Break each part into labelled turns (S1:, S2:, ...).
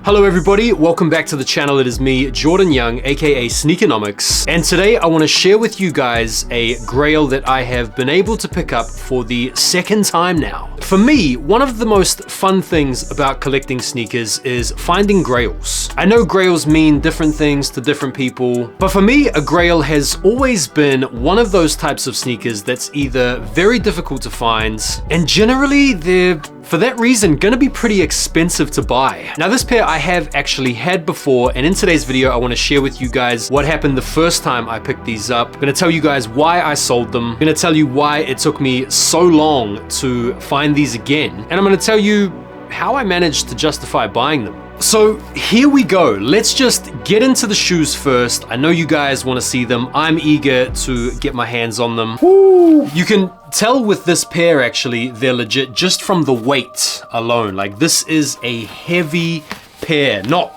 S1: Hello everybody, welcome back to the channel. It is me, Jordan Young, aka Sneakonomics, and today I want to share with you guys a grail that I have been able to pick up for the second time now. For me, one of the most fun things about collecting sneakers is finding grails. I know grails mean different things to different people, but for me, a grail has always been one of those types of sneakers that's either very difficult to find, and generally they're, for that reason, gonna be pretty expensive to buy. Now this pair I have actually had before, and in today's video I want to share with you guys what happened the first time I picked these up. I'm gonna tell you guys why I sold them. I'm gonna tell you why it took me so long to find these again, and I'm gonna tell you how I managed to justify buying them. So here we go. Let's just get into the shoes first. I know you guys want to see them. I'm eager to get my hands on them. Woo! You can tell with this pair actually, they're legit just from the weight alone. Like, this is a heavy pair, not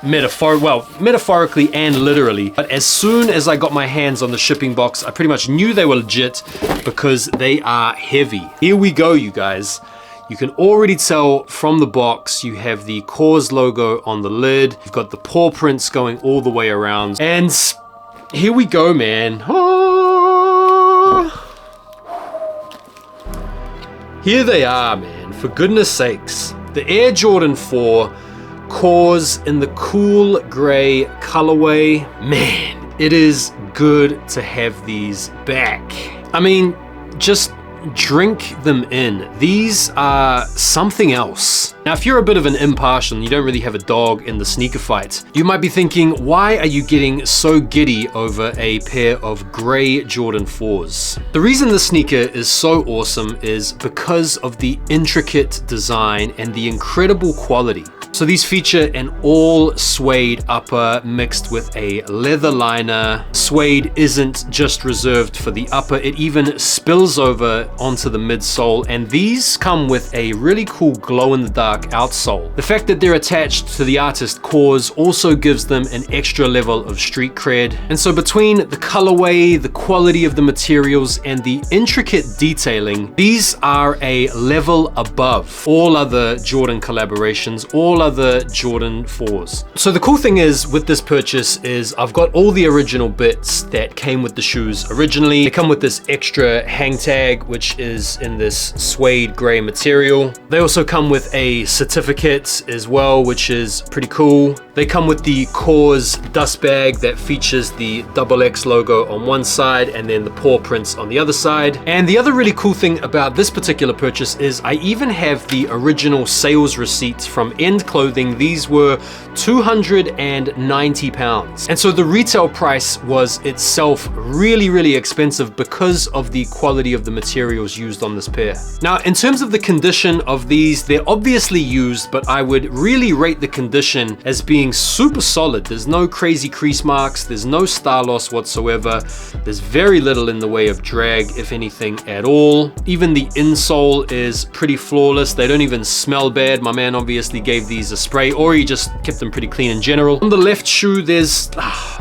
S1: metaphorically and literally, but as soon as I got my hands on the shipping box, I pretty much knew they were legit because they are heavy. Here we go, you guys. You can already tell from the box, you have the KAWS logo on the lid. You've got the paw prints going all the way around. And here we go, man. Oh. Here they are, man, for goodness sakes. The Air Jordan 4 KAWS in the cool gray colorway. Man, it is good to have these back. I mean, just drink them in. These are something else. Now, if you're a bit of an impartial and you don't really have a dog in the sneaker fight, you might be thinking, why are you getting so giddy over a pair of gray Jordan 4s? The reason the sneaker is so awesome is because of the intricate design and the incredible quality. So these feature an all suede upper mixed with a leather liner. Suede isn't just reserved for the upper, it even spills over onto the midsole, and these come with a really cool glow-in-the-dark outsole. The fact that they're attached to the artist KAWS also gives them an extra level of street cred. And so between the colorway, the quality of the materials, and the intricate detailing, these are a level above all other Jordan collaborations, all other Jordan 4s. So the cool thing is with this purchase is I've got all the original bits that came with the shoes originally. They come with this extra hang tag, which is in this suede gray material. They also come with a certificate as well, which is pretty cool. They come with the KAWS dust bag that features the XX logo on one side and then the paw prints on the other side. And the other really cool thing about this particular purchase is I even have the original sales receipts from End Clothing. These were £290. And so the retail price was itself really expensive because of the quality of the materials used on this pair. Now, in terms of the condition of these, they're obviously used, but I would really rate the condition as being super solid. There's no crazy crease marks, there's no star loss whatsoever, there's very little in the way of drag, if anything at all. Even the insole is pretty flawless. They don't even smell bad. My man obviously gave these a spray, or he just kept them pretty clean in general. On the left shoe, there's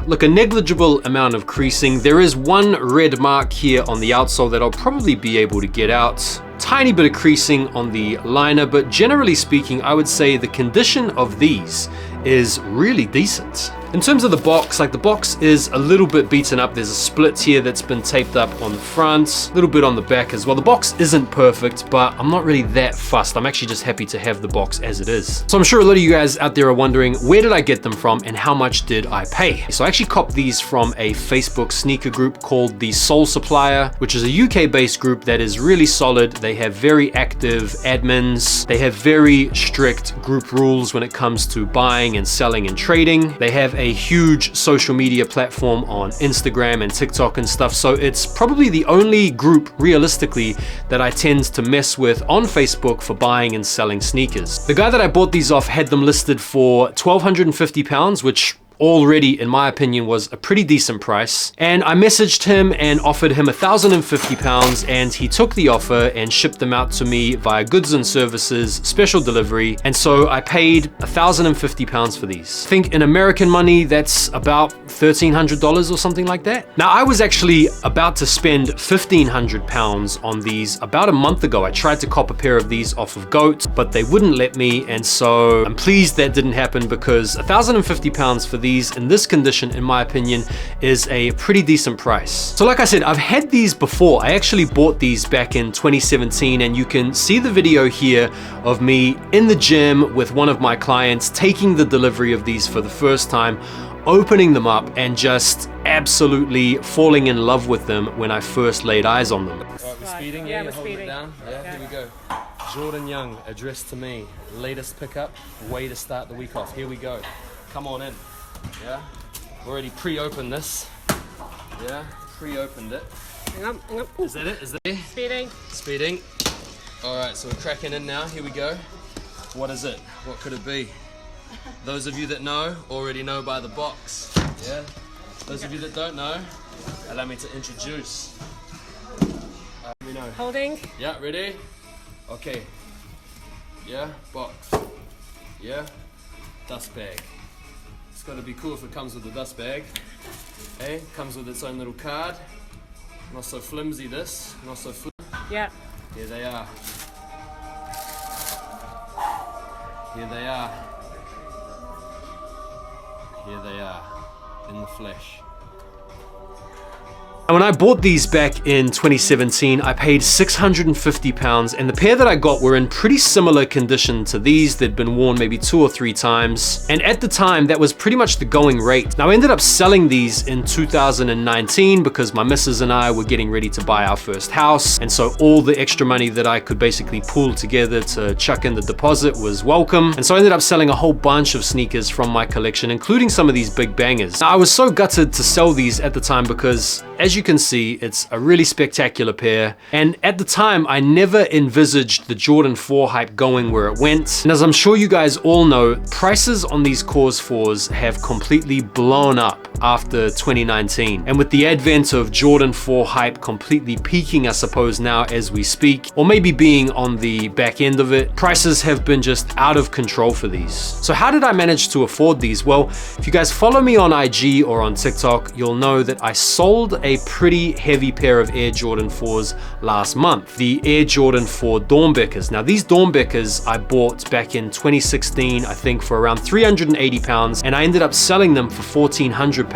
S1: look, a negligible amount of creasing. There is one red mark here on the outsole that I'll probably be able to get out. Tiny bit of creasing on the liner, but generally speaking, I would say the condition of these is really decent. In terms of the box, like, the box is a little bit beaten up. There's a split here that's been taped up on the front, a little bit on the back as well. The box isn't perfect, but I'm not really that fussed. I'm actually just happy to have the box as it is. So I'm sure a lot of you guys out there are wondering, where did I get them from and how much did I pay? So I actually copped these from a Facebook sneaker group called the Soul Supplier, which is a UK-based group that is really solid. They have very active admins. They have very strict group rules when it comes to buying and selling and trading. They have a huge social media platform on Instagram and TikTok and stuff, so it's probably the only group realistically that I tend to mess with on Facebook for buying and selling sneakers. The guy that I bought these off had them listed for £1,250, which already, in my opinion, was a pretty decent price. And I messaged him and offered him £1,050, and he took the offer and shipped them out to me via goods and services, special delivery. And so I paid £1,050 for these. I think in American money, that's about $1,300 or something like that. Now, I was actually about to spend £1,500 on these about a month ago. I tried to cop a pair of these off of Goat, but they wouldn't let me. And so I'm pleased that didn't happen, because £1,050 for these in this condition, in my opinion, is a pretty decent price. So like I said, I've had these before. I actually bought these back in 2017, and you can see the video here of me in the gym with one of my clients taking the delivery of these for the first time, opening them up, and just absolutely falling in love with them when I first laid eyes on them. Alright, we're speeding, yeah, we're holding it down. Yeah, here we go. Jordan Young, addressed to me. Latest pickup, way to start the week off. Here we go. Come on in. Yeah, already pre-opened this. Yeah, pre-opened it.
S2: Hang on.
S1: Is that it? Is that it?
S2: Speeding.
S1: Speeding. Alright, so we're cracking in now. Here we go. What is it? What could it be? Those of you that know already know by the box. Yeah. Those of you that don't know, allow me to introduce. We know.
S2: Holding.
S1: Yeah, ready? Okay. Yeah, box. Yeah, dust bag. It's gotta be cool if it comes with a dust bag. Hey, comes with its own little card. Not so flimsy this, not so
S2: Yeah.
S1: Here they are. Here they are. Here they are, in the flesh. And when I bought these back in 2017, I paid £650, and the pair that I got were in pretty similar condition to these. They'd been worn maybe 2 or 3 times. And at the time, that was pretty much the going rate. Now, I ended up selling these in 2019 because my missus and I were getting ready to buy our first house. And so all the extra money that I could basically pool together to chuck in the deposit was welcome. And so I ended up selling a whole bunch of sneakers from my collection, including some of these big bangers. Now, I was so gutted to sell these at the time because, as you can see, it's a really spectacular pair. And at the time, I never envisaged the Jordan 4 hype going where it went. And as I'm sure you guys all know, prices on these KAWS 4s have completely blown up after 2019. And with the advent of Jordan 4 hype completely peaking, I suppose now as we speak, or maybe being on the back end of it, prices have been just out of control for these. So how did I manage to afford these? Well, if you guys follow me on IG or on TikTok, you'll know that I sold a pretty heavy pair of Air Jordan 4s last month, the Air Jordan 4 Dornbeckers. Now, these Dornbeckers I bought back in 2016, I think for around £380, and I ended up selling them for £1,400.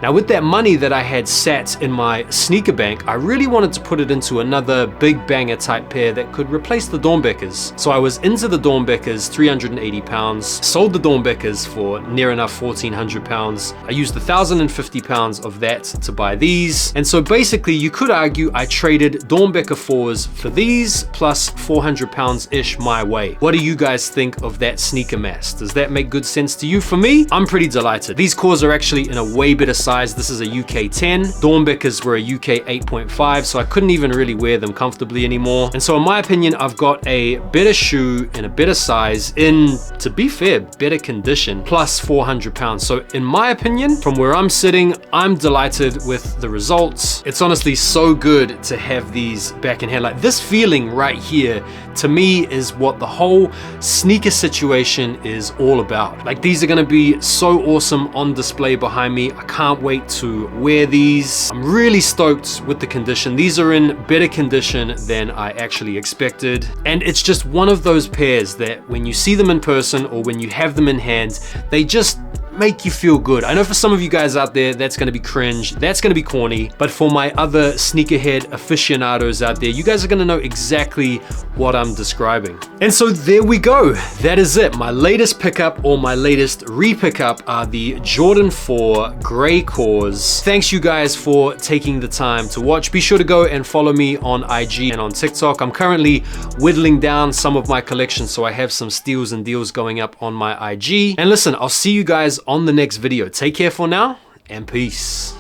S1: Now, with that money that I had sat in my sneaker bank, I really wanted to put it into another big banger type pair that could replace the Dornbeckers. So I was into the Dornbeckers, £380, sold the Dornbeckers for near enough £1,400. I used £1,050 of that to buy these. And so basically, you could argue I traded Dornbecker 4s for these plus £400-ish my way. What do you guys think of that sneaker mass? Does that make good sense to you? For me, I'm pretty delighted. These KAWS are actually in a way better size. This is a UK 10. Dornbeckers were a UK 8.5, so I couldn't even really wear them comfortably anymore. And so in my opinion, I've got a better shoe in a better size in, to be fair, better condition, plus £400. So in my opinion, from where I'm sitting, I'm delighted with the results. It's honestly so good to have these back in hand. Like, this feeling right here, to me, is what the whole sneaker situation is all about. Like, these are gonna be so awesome on display behind me. I can't wait to wear these. I'm really stoked with the condition. These are in better condition than I actually expected. And it's just one of those pairs that when you see them in person or when you have them in hand, they just make you feel good. I know for some of you guys out there, that's gonna be cringe, that's gonna be corny, but for my other sneakerhead aficionados out there, you guys are gonna know exactly what I'm describing. And so there we go. That is it. My latest pickup, or my latest re-pickup, are the Jordan 4 Grey KAWS. Thanks you guys for taking the time to watch. Be sure to go and follow me on IG and on TikTok. I'm currently whittling down some of my collection, so I have some steals and deals going up on my IG. And listen, I'll see you guys on the next video. Take care for now, and peace.